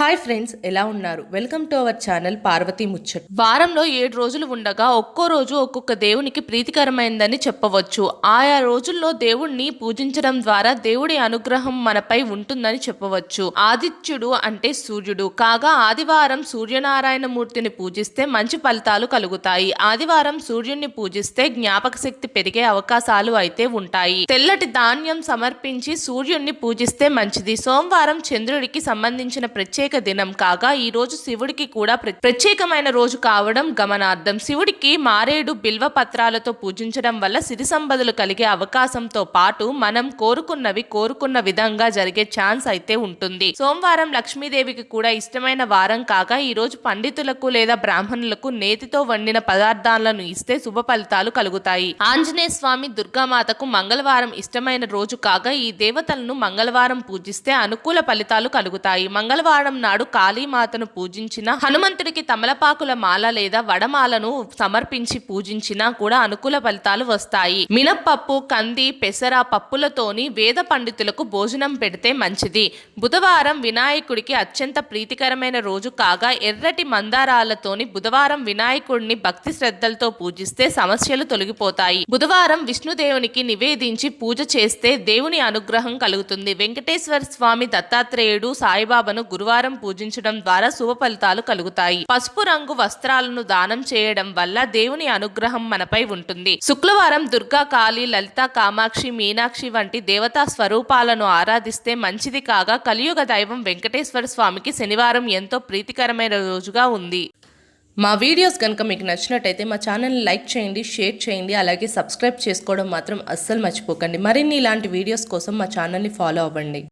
Hi friends, ఎలా ఉన్నారు? Welcome to our channel Parvathi Muchchat. వారంలో 7 రోజులు ఉండగా ఒక్కో రోజు ఒక్కొక్క దేవునికి ప్రీతికరమైందని చెప్పవచ్చు. ఆయా రోజుల్లో దేవుణ్ణి పూజించడం ద్వారా దేవుడి అనుగ్రహం మనపై ఉంటుందని చెప్పవచ్చు. ఆదిత్యుడు అంటే సూర్యుడు కాగా ఆదివారం సూర్యనారాయణ మూర్తిని పూజిస్తే మంచి ఫలితాలు కలుగుతాయి. ఆదివారం సూర్యుడిని పూజిస్తే జ్ఞాపక శక్తి పెరిగే అవకాశాలు అయితే ఉంటాయి. తెల్లటి ధాన్యం సమర్పించి సూర్యుడిని పూజిస్తే మంచిది. సోమవారం చంద్రుడికి సంబంధించిన ప్రత్యేక దినం కాగా ఈ రోజు శివుడికి కూడా ప్రత్యేకమైన రోజు కావడం గమనార్థం. శివుడికి మారేడు బిల్వ పత్రాలతో పూజించడం వల్ల సిరి సంపదలు కలిగే అవకాశంతో పాటు మనం కోరుకున్న విధంగా జరిగే ఛాన్స్ అయితే ఉంటుంది. సోమవారం లక్ష్మీదేవికి కూడా ఇష్టమైన వారం కాగా ఈ రోజు పండితులకు లేదా బ్రాహ్మణులకు నేతితో వండిన పదార్థాలను ఇస్తే శుభ ఫలితాలు కలుగుతాయి. ఆంజనేయ స్వామి, దుర్గామాతకు మంగళవారం ఇష్టమైన రోజు కాగా ఈ దేవతలను మంగళవారం పూజిస్తే అనుకూల ఫలితాలు కలుగుతాయి. మంగళవారం నాడు కాళీమాతను పూజించిన, హనుమంతుడికి తమలపాకుల మాల లేదా వడమాలను సమర్పించి పూజించినా కూడా అనుకూల ఫలితాలు వస్తాయి. మినప్పప్పు, కంది, పెసర పప్పులతోని వేద పండితులకు భోజనం పెడితే మంచిది. బుధవారం వినాయకుడికి అత్యంత ప్రీతికరమైన రోజు కాగా ఎర్రటి మందారాలతోని బుధవారం వినాయకుడిని భక్తి శ్రద్ధలతో పూజిస్తే సమస్యలు తొలగిపోతాయి. బుధవారం విష్ణుదేవునికి నివేదించి పూజ చేస్తే దేవుని అనుగ్రహం కలుగుతుంది. వెంకటేశ్వర స్వామి, దత్తాత్రేయుడు, సాయిబాబాను గురువారం పూజించడం ద్వారా శుభ ఫలితాలు కలుగుతాయి. పసుపు రంగు వస్త్రాలను దానం చేయడం వల్ల దేవుని అనుగ్రహం మనపై ఉంటుంది. శుక్రవారం దుర్గా, కాళీ, లలిత, కామాక్షి, మీనాక్షి వంటి దేవతా స్వరూపాలను ఆరాధిస్తే మంచిది కాగా కలియుగ దైవం వెంకటేశ్వర స్వామికి శనివారం ఎంతో ప్రీతికరమైన రోజుగా ఉంది. మా వీడియోస్ కనుక మీకు నచ్చినట్టయితే మా ఛానల్ని లైక్ చేయండి, షేర్ చేయండి, అలాగే సబ్స్క్రైబ్ చేసుకోవడం మాత్రం అస్సలు మర్చిపోకండి. మరిన్ని ఇలాంటి వీడియోస్ కోసం మా ఛానల్ని ఫాలో అవ్వండి.